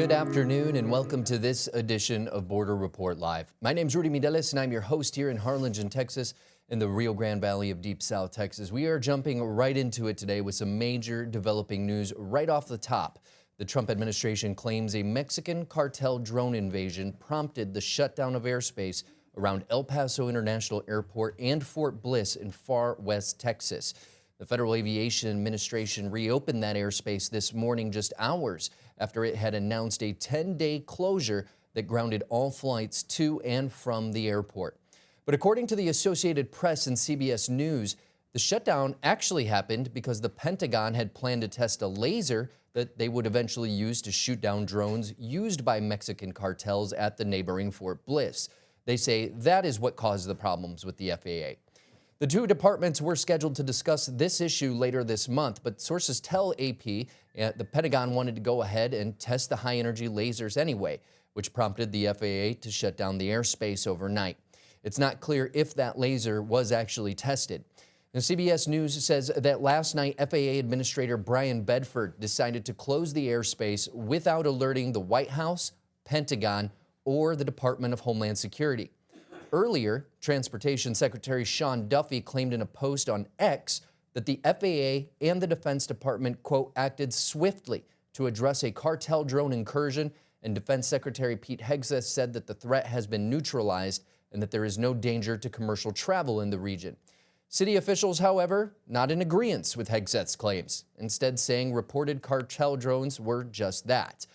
Good afternoon and welcome to this edition of Border Report Live. My name's Rudy Mideles and I'm your host here in Harlingen, Texas, in the Rio Grande Valley of Deep South Texas. We are jumping right into it today with some major developing news right off the top. The Trump administration claims a Mexican cartel drone invasion prompted the shutdown of airspace around El Paso International Airport and Fort Bliss in far west Texas. The Federal Aviation Administration reopened that airspace this morning just hours after it had announced a 10-day closure that grounded all flights to and from the airport. But according to the Associated Press and CBS News, the shutdown actually happened because the Pentagon had planned to test a laser that they would eventually use to shoot down drones used by Mexican cartels at the neighboring Fort Bliss. They say that is what caused the problems with the FAA. The two departments were scheduled to discuss this issue later this month, but sources tell AP the Pentagon wanted to go ahead and test the high-energy lasers anyway, which prompted the FAA to shut down the airspace overnight. It's not clear if that laser was actually tested. Now, CBS News says that last night, FAA Administrator Brian Bedford decided to close the airspace without alerting the White House, Pentagon, or the Department of Homeland Security. Earlier, Transportation Secretary Sean Duffy claimed in a post on X that the FAA and the Defense Department, quote, acted swiftly to address a cartel drone incursion, and Defense Secretary Pete Hegseth said that the threat has been neutralized and that there is no danger to commercial travel in the region. City officials, however, not in agreement with Hegseth's claims, instead saying reported cartel drones were just that.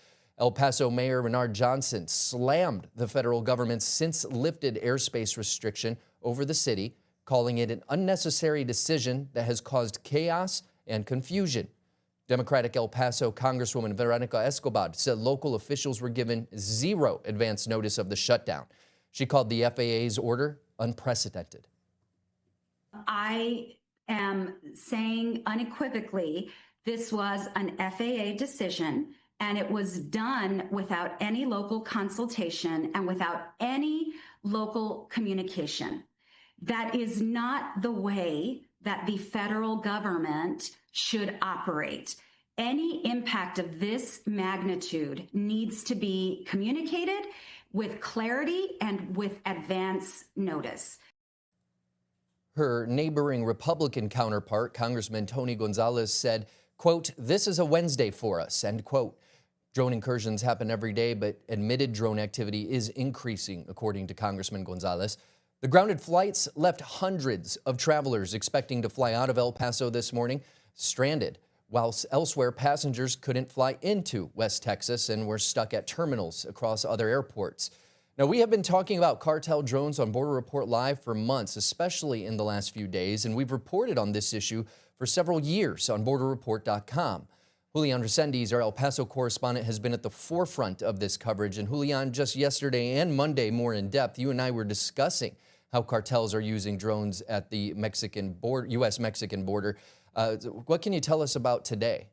El Paso Mayor Bernard Johnson slammed the federal government's since-lifted airspace restriction over the city, calling it an unnecessary decision that has caused chaos and confusion. Democratic El Paso Congresswoman Veronica Escobar said local officials were given zero advance notice of the shutdown. She called the FAA's order unprecedented. I am saying unequivocally this was an FAA decision, and it was done without any local consultation and without any local communication. That is not the way that the federal government should operate. Any impact of this magnitude needs to be communicated with clarity and with advance notice. Her neighboring Republican counterpart, Congressman Tony Gonzalez, said, quote, "This is a Wednesday for us," end quote. Drone incursions happen every day, but admitted drone activity is increasing, according to Congressman Gonzalez. The grounded flights left hundreds of travelers expecting to fly out of El Paso this morning stranded, whilst elsewhere passengers couldn't fly into West Texas and were stuck at terminals across other airports. Now, we have been talking about cartel drones on Border Report Live for months, especially in the last few days, and we've reported on this issue for several years on BorderReport.com. Julian Resendiz, our El Paso correspondent, has been at the forefront of this coverage. And Julian, just yesterday and Monday, more in depth, you and I were discussing how cartels are using drones at the Mexican border, U.S.-Mexican border. What can you tell us about today?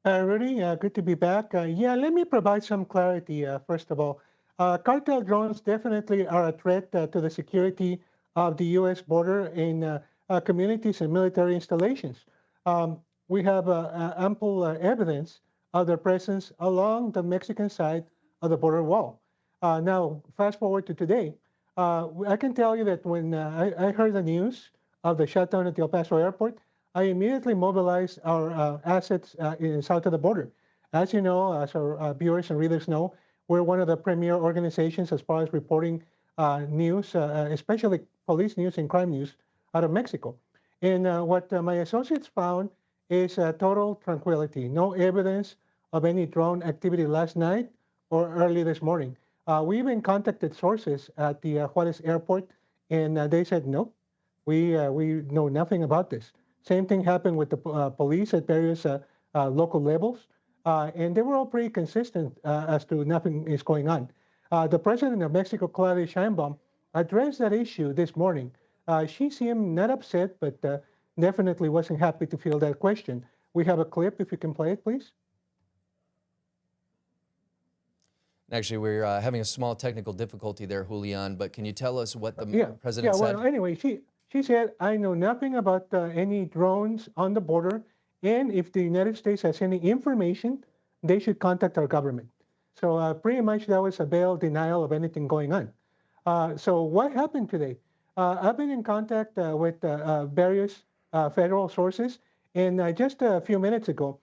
Rudy, good to be back. Let me provide some clarity, first of all. Cartel drones definitely are a threat to the security of the U.S. border in communities and military installations. We have ample evidence of their presence along the Mexican side of the border wall. Now, fast forward to today. I can tell you that when I heard the news of the shutdown at the El Paso airport, I immediately mobilized our assets south of the border. As you know, as our viewers and readers know, we're one of the premier organizations as far as reporting news, especially police news and crime news out of Mexico. And what my associates found is total tranquility, no evidence of any drone activity last night or early this morning. We even contacted sources at the Juarez airport, and they said, no, we know nothing about this. Same thing happened with the police at various local levels, and they were all pretty consistent as to nothing is going on. The president of Mexico, Claudia Sheinbaum, addressed that issue this morning. She seemed not upset, but definitely wasn't happy to field that question. We have a clip, if you can play it, please. Actually, we're having a small technical difficulty there, Julian, but can you tell us what the president said? Well, anyway, she said, I know nothing about any drones on the border, and if the United States has any information they should contact our government. So pretty much that was a bail denial of anything going on. So what happened today? I've been in contact with various federal sources, and just a few minutes ago,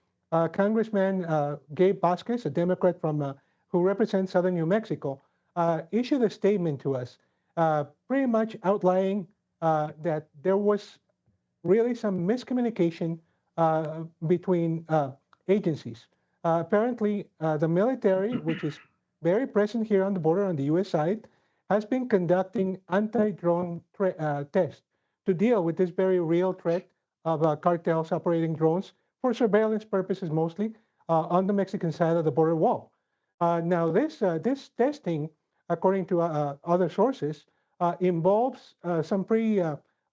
Congressman Gabe Vasquez, a Democrat from who represents southern New Mexico, issued a statement to us, pretty much outlining that there was really some miscommunication between agencies. Apparently, the military, which is very present here on the border on the U.S. side, has been conducting anti-drone tests to deal with this very real threat of cartels operating drones for surveillance purposes mostly on the Mexican side of the border wall. Now, this testing, according to other sources, involves some pretty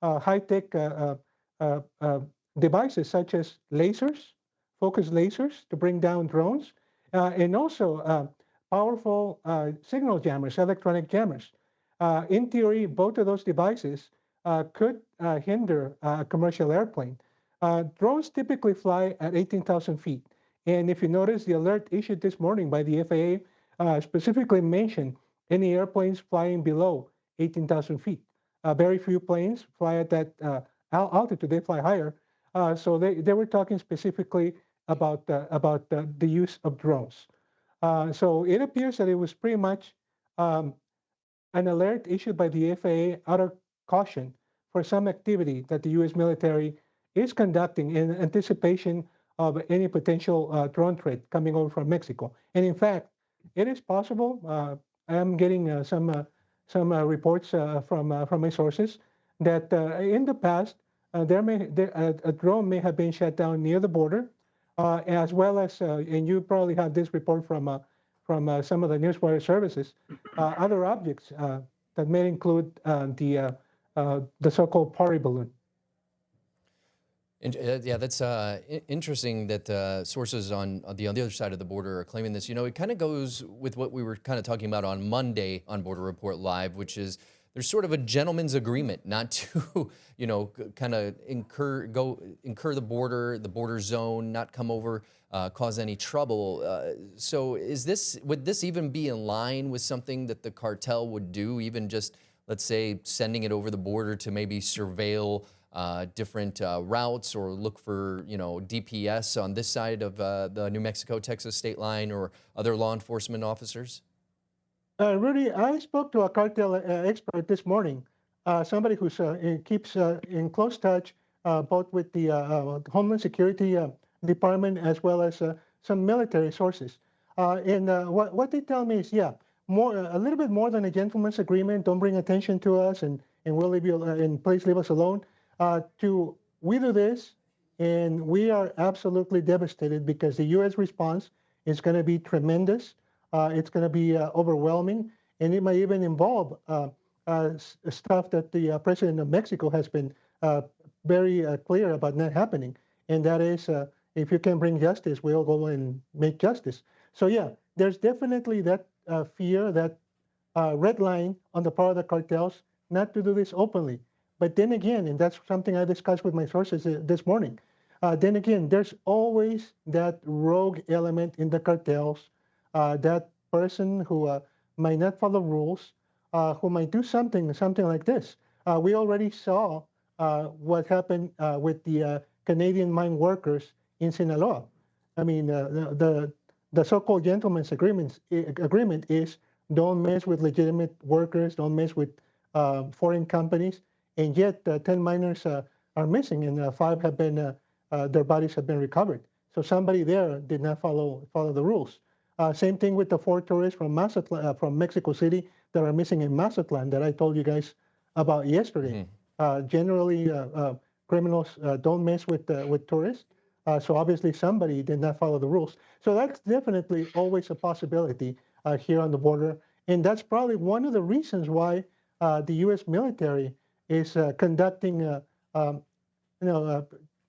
high-tech uh, uh, devices such as lasers, focused lasers to bring down drones, and also powerful signal jammers, electronic jammers. In theory, both of those devices could hinder a commercial airplane. Drones typically fly at 18,000 feet. And if you notice, the alert issued this morning by the FAA specifically mentioned any airplanes flying below 18,000 feet. Very few planes fly at that altitude, they fly higher. So they were talking specifically about the use of drones. So it appears that it was pretty much um, an alert issued by the FAA out of caution for some activity that the U.S. military is conducting in anticipation of any potential drone threat coming over from Mexico. And in fact, it is possible. I am getting some reports from my sources that in the past a drone may have been shot down near the border, as well as and you probably have this report from some of the newswire services, other objects that may include the so-called party balloon. And, yeah, that's interesting that sources on the other side of the border are claiming this. You know, it kind of goes with what we were kind of talking about on Monday on Border Report Live, which is there's sort of a gentleman's agreement not to, you know, kind of incur the border zone, not come over, cause any trouble. So would this even be in line with something that the cartel would do, even just, let's say, sending it over the border to maybe surveil different routes or look for, you know, DPS on this side of the New Mexico-Texas state line or other law enforcement officers? Rudy, I spoke to a cartel expert this morning, somebody who keeps in close touch both with the Homeland Security Department as well as some military sources. And what they tell me is, yeah, a little bit more than a gentleman's agreement. Don't bring attention to us, and we'll leave you, and please leave us alone. We do this, and we are absolutely devastated because the U.S. response is going to be tremendous. It's going to be overwhelming, and it might even involve stuff that the president of Mexico has been very clear about not happening, and that is, if you can bring justice, we'll go and make justice. So yeah, there's definitely that fear, that red line on the part of the cartels not to do this openly. But then again, and that's something I discussed with my sources this morning, then again, there's always that rogue element in the cartels, that person who might not follow rules, who might do something like this. We already saw what happened with the Canadian mine workers in Sinaloa. I mean, the so-called gentleman's agreement is don't mess with legitimate workers, don't mess with foreign companies, and yet 10 miners are missing, and 5 have been their bodies have been recovered. So somebody there did not follow the rules. Same thing with the 4 tourists from Mazatlan, from Mexico City that are missing in Mazatlan that I told you guys about yesterday. Generally, criminals don't mess with tourists. So obviously somebody did not follow the rules. So that's definitely always a possibility here on the border. And that's probably one of the reasons why the U.S. military is conducting,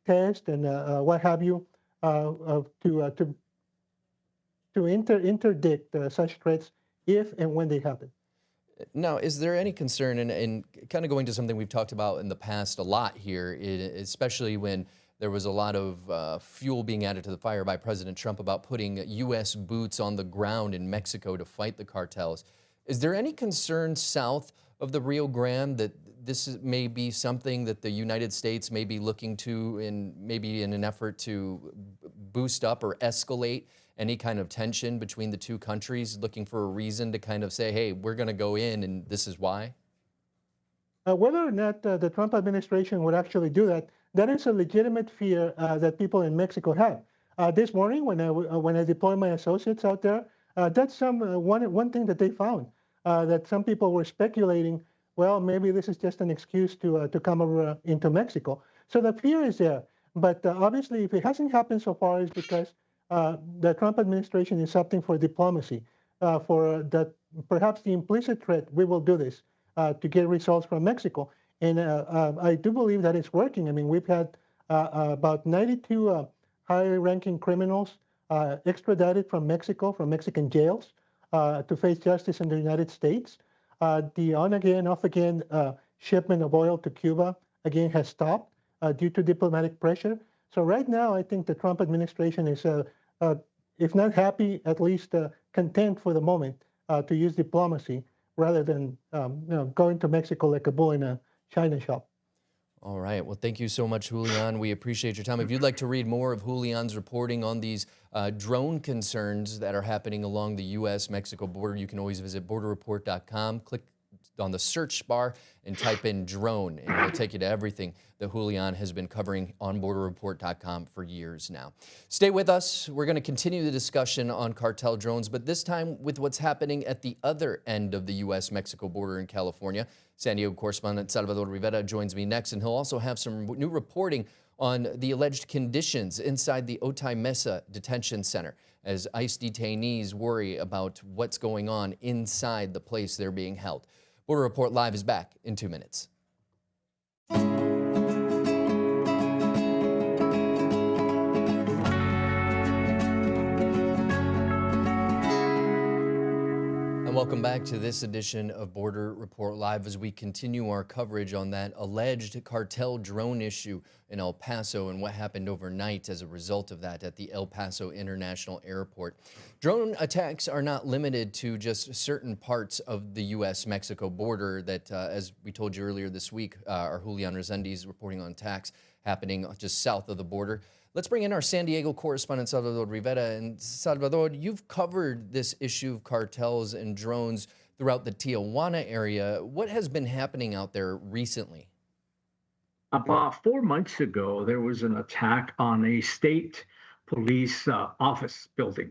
tests and what have you to interdict such threats if and when they happen. Now, is there any concern, and kind of going to something we've talked about in the past a lot here, especially when there was a lot of fuel being added to the fire by President Trump about putting U.S. boots on the ground in Mexico to fight the cartels. Is there any concern south of the Rio Grande that may be something that the United States may be looking to maybe in an effort to boost up or escalate any kind of tension between the two countries, looking for a reason to kind of say, hey, we're going to go in and this is why? Whether or not the Trump administration would actually do that, that is a legitimate fear that people in Mexico have. This morning, when I deployed my associates out there, that's one thing that they found, that some people were speculating, well, maybe this is just an excuse to come over into Mexico. So the fear is there. But obviously, if it hasn't happened so far, it's because the Trump administration is opting for diplomacy, for that perhaps the implicit threat, we will do this to get results from Mexico. And I do believe that it's working. I mean, we've had about 92 high-ranking criminals extradited from Mexico, from Mexican jails, to face justice in the United States. The on-again, off-again shipment of oil to Cuba, again, has stopped due to diplomatic pressure. So right now, I think the Trump administration is, if not happy, at least content for the moment to use diplomacy rather than going to Mexico like a bull in a china shop. All right. Well, thank you so much, Julian. We appreciate your time. If you'd like to read more of Julian's reporting on these drone concerns that are happening along the U.S.-Mexico border, you can always visit borderreport.com. Click on the search bar and type in drone, and it'll take you to everything that Julian has been covering on borderreport.com for years now. Stay with us. We're going to continue the discussion on cartel drones, but this time with what's happening at the other end of the U.S.-Mexico border in California. San Diego correspondent Salvador Rivera joins me next, and he'll also have some new reporting on the alleged conditions inside the Otay Mesa Detention Center as ICE detainees worry about what's going on inside the place they're being held. Border Report Live is back in 2 minutes. And welcome back to this edition of Border Report Live as we continue our coverage on that alleged cartel drone issue in El Paso and what happened overnight as a result of that at the El Paso International Airport. Drone attacks are not limited to just certain parts of the U.S.-Mexico border that, as we told you earlier this week, our Julian Resendiz reporting on attacks happening just south of the border. Let's bring in our San Diego correspondent, Salvador Rivera. And Salvador, you've covered this issue of cartels and drones throughout the Tijuana area. What has been happening out there recently? About 4 months ago, there was an attack on a state police office building.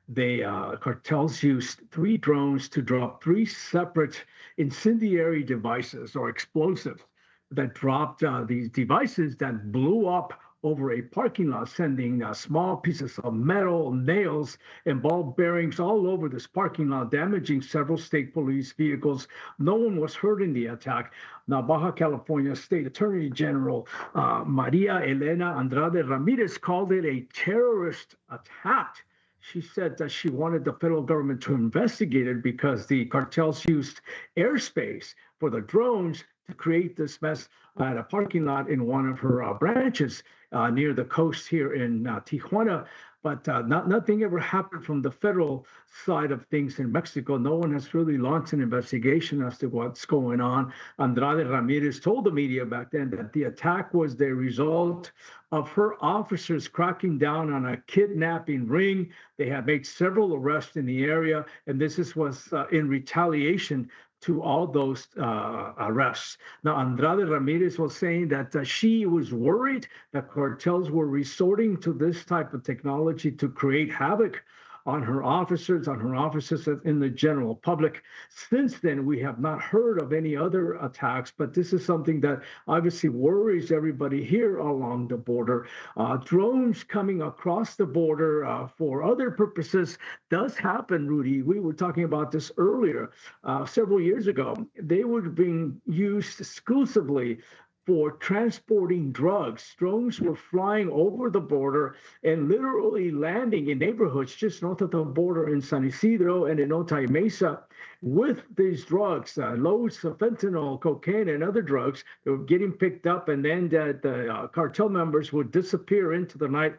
The cartels used 3 drones to drop 3 separate incendiary devices or explosives that dropped these devices that blew up over a parking lot, sending small pieces of metal, nails, and ball bearings all over this parking lot, damaging several state police vehicles. No one was hurt in the attack. Now, Baja California State Attorney General Maria Elena Andrade Ramirez called it a terrorist attack. She said that she wanted the federal government to investigate it because the cartels used airspace for the drones to create this mess at a parking lot in one of her branches near the coast here in Tijuana. But nothing ever happened from the federal side of things in Mexico. No one has really launched an investigation as to what's going on. Andrade Ramirez told the media back then that the attack was the result of her officers cracking down on a kidnapping ring. They had made several arrests in the area, and this was in retaliation to all those arrests. Now, Andrade Ramirez was saying that she was worried that cartels were resorting to this type of technology to create havoc on her officers in the general public. Since then, we have not heard of any other attacks, but this is something that obviously worries everybody here along the border. Drones coming across the border for other purposes does happen, Rudy. We were talking about this earlier, several years ago. They were being used exclusively for transporting drugs. Drones were flying over the border and literally landing in neighborhoods just north of the border in San Isidro and in Otay Mesa with these drugs, loads of fentanyl, cocaine, and other drugs that were getting picked up. And then the cartel members would disappear into the night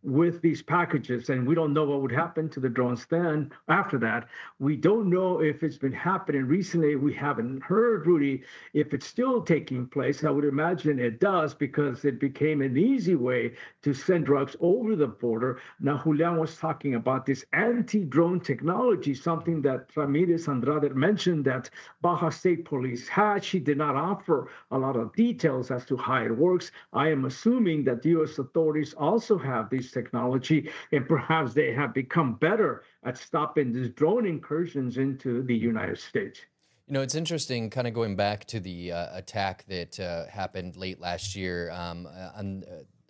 with these packages, and we don't know what would happen to the drones then after that. We don't know if it's been happening recently. We haven't heard, Rudy, if it's still taking place. I would imagine it does, because it became an easy way to send drugs over the border. Now, Julian was talking about this anti-drone technology, something that Ramirez Andrade mentioned that Baja State Police had. She did not offer a lot of details as to how it works. I am assuming that the U.S. authorities also have these technology, and perhaps they have become better at stopping these drone incursions into the United States. You know, it's interesting, kind of going back to the attack that happened late last year.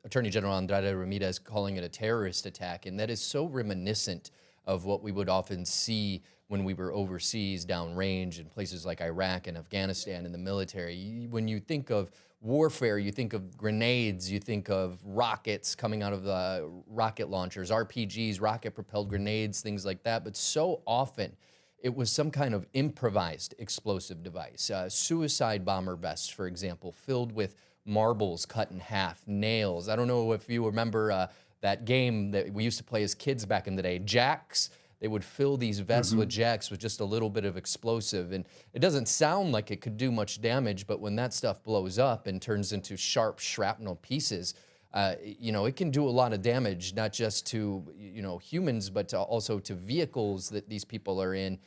Attorney General Andrade Ramirez calling it a terrorist attack, and that is so reminiscent of what we would often see when we were overseas, downrange, in places like Iraq and Afghanistan in the military. When you think of warfare, you think of grenades, you think of rockets coming out of the rocket launchers, RPGs, rocket-propelled grenades, things like that. But so often, it was some kind of improvised explosive device. Suicide bomber vests, for example, filled with marbles cut in half, nails. I don't know if you remember that game that we used to play as kids back in the day, Jacks. They would fill these vests with jacks with just a little bit of explosive. And it doesn't sound like it could do much damage, but when that stuff blows up and turns into sharp shrapnel pieces, you know, it can do a lot of damage, not just to, you know, humans, but also to vehicles that these people are in,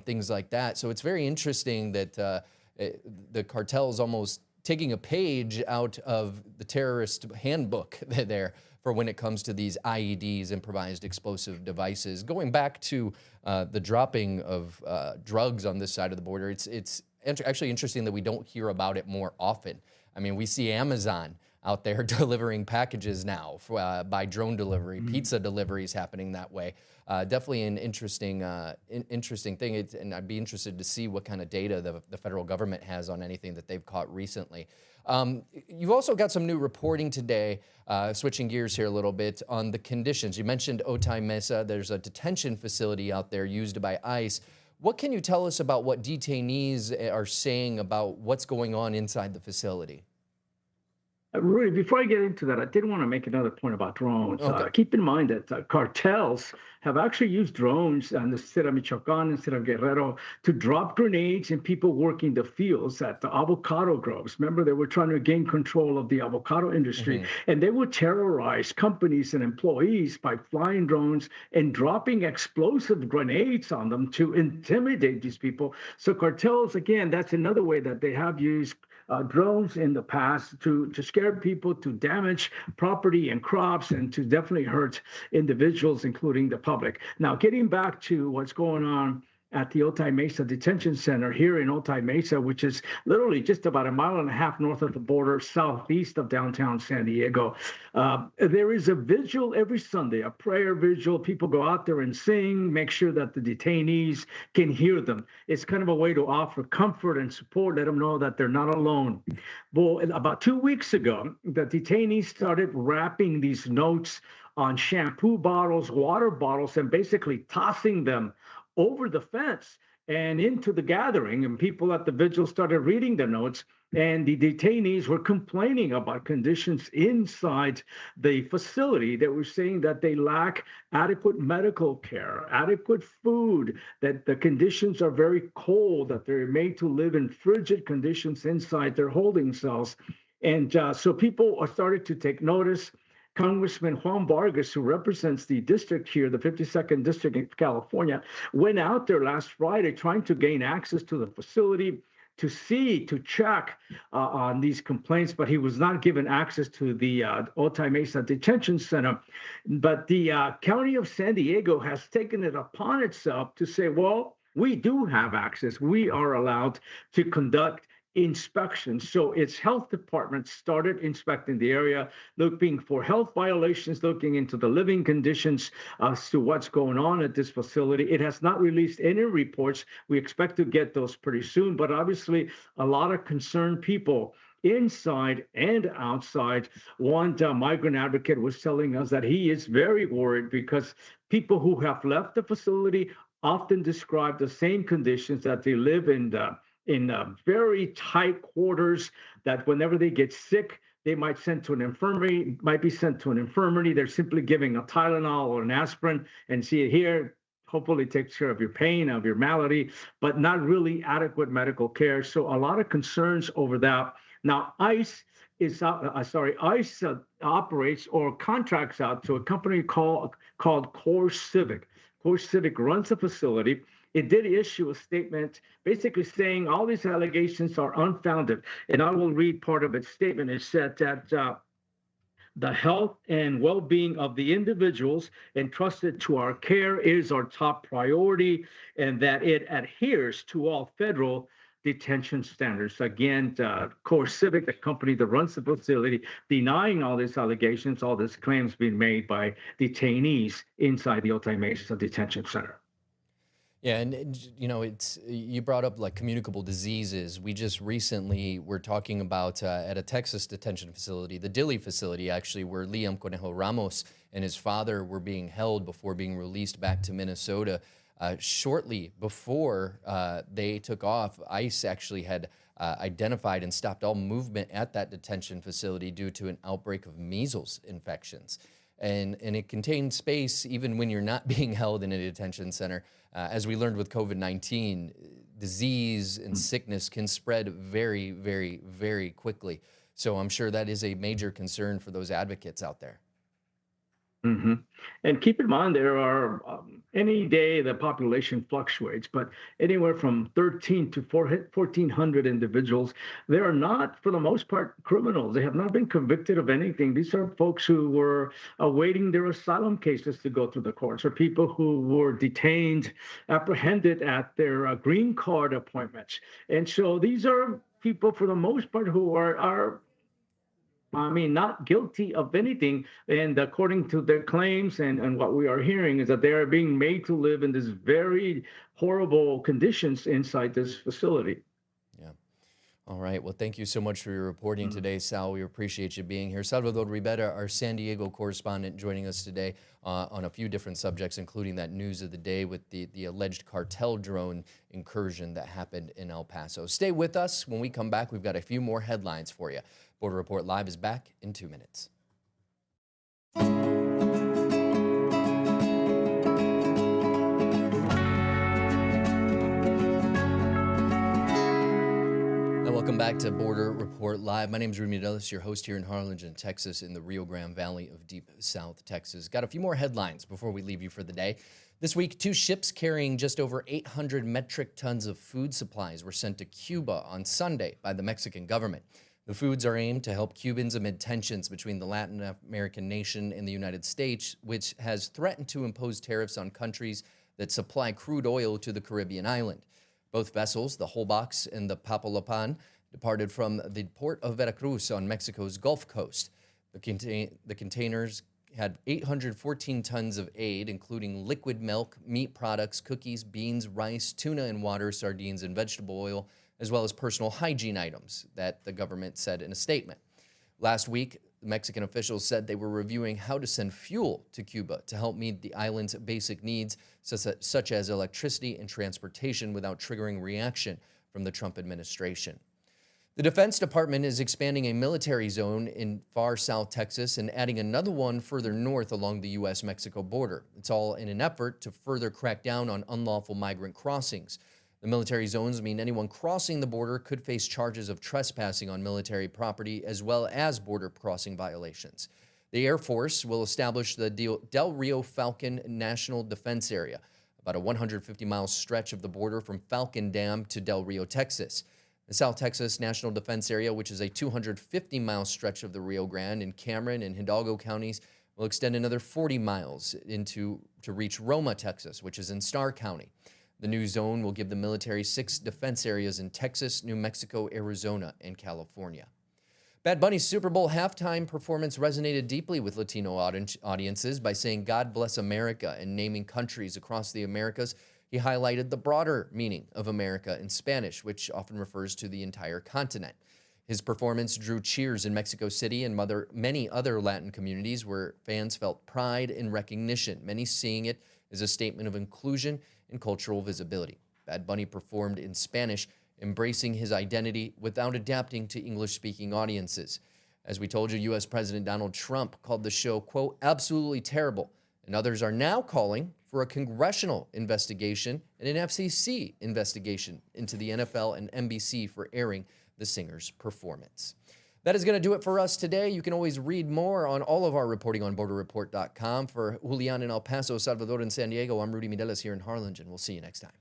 things like that. So it's very interesting that the cartel is almost taking a page out of the terrorist handbook there for when it comes to these IEDs, improvised explosive devices. Going back to the dropping of drugs on this side of the border, it's actually interesting that we don't hear about it more often. I mean, we see Amazon out there delivering packages now by drone delivery, pizza deliveries happening that way. Definitely an interesting thing, and I'd be interested to see what kind of data the federal government has on anything that they've caught recently. You've also got some new reporting today, switching gears here a little bit, on the conditions. You mentioned Otay Mesa. There's a detention facility out there used by ICE. What can you tell us about what detainees are saying about what's going on inside the facility? Rudy, before I get into that, I did want to make another point about drones. Okay. Keep in mind that cartels have actually used drones in the state of Michoacan and state of Guerrero to drop grenades in people working the fields at the avocado groves. Remember, they were trying to gain control of the avocado industry, and they would terrorize companies and employees by flying drones and dropping explosive grenades on them to intimidate these people. So cartels, again, that's another way that they have used drones in the past to scare people, to damage property and crops, and to definitely hurt individuals, including the public. Now, getting back to what's going on at the Otay Mesa Detention Center here in Otay Mesa, which is literally just about a mile and a half north of the border, southeast of downtown San Diego. There is a vigil every Sunday, a prayer vigil. People go out there and sing, make sure that the detainees can hear them. It's kind of a way to offer comfort and support, let them know that they're not alone. Well, about 2 weeks ago, the detainees started wrapping these notes on shampoo bottles, water bottles, and basically tossing them over the fence and into the gathering. And people at the vigil started reading the notes, and the detainees were complaining about conditions inside the facility. They were saying that they lack adequate medical care, adequate food, that the conditions are very cold, that they're made to live in frigid conditions inside their holding cells. And so people started to take notice. Congressman Juan Vargas, who represents the district here, the 52nd District in California, went out there last Friday trying to gain access to the facility to check on these complaints, but he was not given access to the Otay Mesa Detention Center. But the County of San Diego has taken it upon itself to say, well, we do have access. We are allowed to conduct inspections. So its health department started inspecting the area, looking for health violations, looking into the living conditions as to what's going on at this facility. It has not released any reports. We expect to get those pretty soon, but obviously a lot of concerned people inside and outside. One migrant advocate was telling us that he is very worried because people who have left the facility often describe the same conditions, that they live in very tight quarters, that whenever they get sick, they might be sent to an infirmary. They're simply giving a Tylenol or an aspirin and see it here. Hopefully takes care of your pain, of your malady, but not really adequate medical care. So a lot of concerns over that. Now, ICE operates or contracts out to a company called Core Civic. Core Civic runs the facility. It did issue a statement basically saying all these allegations are unfounded. And I will read part of its statement. It said that the health and well-being of the individuals entrusted to our care is our top priority, and that it adheres to all federal detention standards. Again, Core Civic, the company that runs the facility, denying all these allegations, all these claims being made by detainees inside the Otay Mesa Detention Center. Yeah, and you brought up like communicable diseases. We just recently were talking about at a Texas detention facility, the Dilley facility, actually, where Liam Conejo Ramos and his father were being held before being released back to Minnesota. Shortly before they took off, ICE actually had identified and stopped all movement at that detention facility due to an outbreak of measles infections. And it contained space even when you're not being held in a detention center. As we learned with COVID-19, disease and sickness can spread very, very, very quickly. So I'm sure that is a major concern for those advocates out there. Mm-hmm. And keep in mind, there are any day the population fluctuates, but anywhere from 13 to 1,400 individuals. They are not, for the most part, criminals. They have not been convicted of anything. These are folks who were awaiting their asylum cases to go through the courts, or people who were detained, apprehended at their green card appointments. And so these are people, for the most part, who are not guilty of anything. And according to their claims and what we are hearing is that they are being made to live in these very horrible conditions inside this facility. Yeah. All right. Well, thank you so much for your reporting today, Sal. We appreciate you being here. Salvador Ribera, our San Diego correspondent, joining us today on a few different subjects, including that news of the day with the alleged cartel drone incursion that happened in El Paso. Stay with us. When we come back, we've got a few more headlines for you. Border Report Live is back in 2 minutes. Welcome back to Border Report Live. My name is Rudy Midelis, your host here in Harlingen, Texas, in the Rio Grande Valley of deep South Texas. Got a few more headlines before we leave you for the day. This week, 2 ships carrying just over 800 metric tons of food supplies were sent to Cuba on Sunday by the Mexican government. The foods are aimed to help Cubans amid tensions between the Latin American nation and the United States, which has threatened to impose tariffs on countries that supply crude oil to the Caribbean island. Both vessels, the Holbox and the Papalopan, departed from the port of Veracruz on Mexico's Gulf Coast. The containers had 814 tons of aid, including liquid milk, meat products, cookies, beans, rice, tuna and water, sardines, and vegetable oil, as well as personal hygiene items, that the government said in a statement. Last week, Mexican officials said they were reviewing how to send fuel to Cuba to help meet the island's basic needs, such as electricity and transportation, without triggering reaction from the Trump administration. The Defense Department is expanding a military zone in far South Texas and adding another one further north along the U.S.-Mexico border. It's all in an effort to further crack down on unlawful migrant crossings. The military zones mean anyone crossing the border could face charges of trespassing on military property as well as border crossing violations. The Air Force will establish the Del Rio Falcon National Defense Area, about a 150-mile stretch of the border from Falcon Dam to Del Rio, Texas. The South Texas National Defense Area, which is a 250-mile stretch of the Rio Grande and Cameron and Hidalgo counties, will extend another 40 miles to reach Roma, Texas, which is in Starr County. The new zone will give the military 6 defense areas in Texas, New Mexico, Arizona, and California. Bad Bunny's Super Bowl halftime performance resonated deeply with Latino audiences by saying "God bless America" and naming countries across the Americas. He highlighted the broader meaning of America in Spanish, which often refers to the entire continent. His performance drew cheers in Mexico City and many other Latin communities where fans felt pride and recognition, many seeing it as a statement of inclusion and cultural visibility. Bad Bunny performed in Spanish, embracing his identity without adapting to English-speaking audiences. As we told you, U.S. President Donald Trump called the show, quote, absolutely terrible, and others are now calling for a congressional investigation and an FCC investigation into the NFL and NBC for airing the singer's performance. That is going to do it for us today. You can always read more on all of our reporting on borderreport.com. For Julian in El Paso, Salvador in San Diego, I'm Rudy Mideles here in Harlingen. We'll see you next time.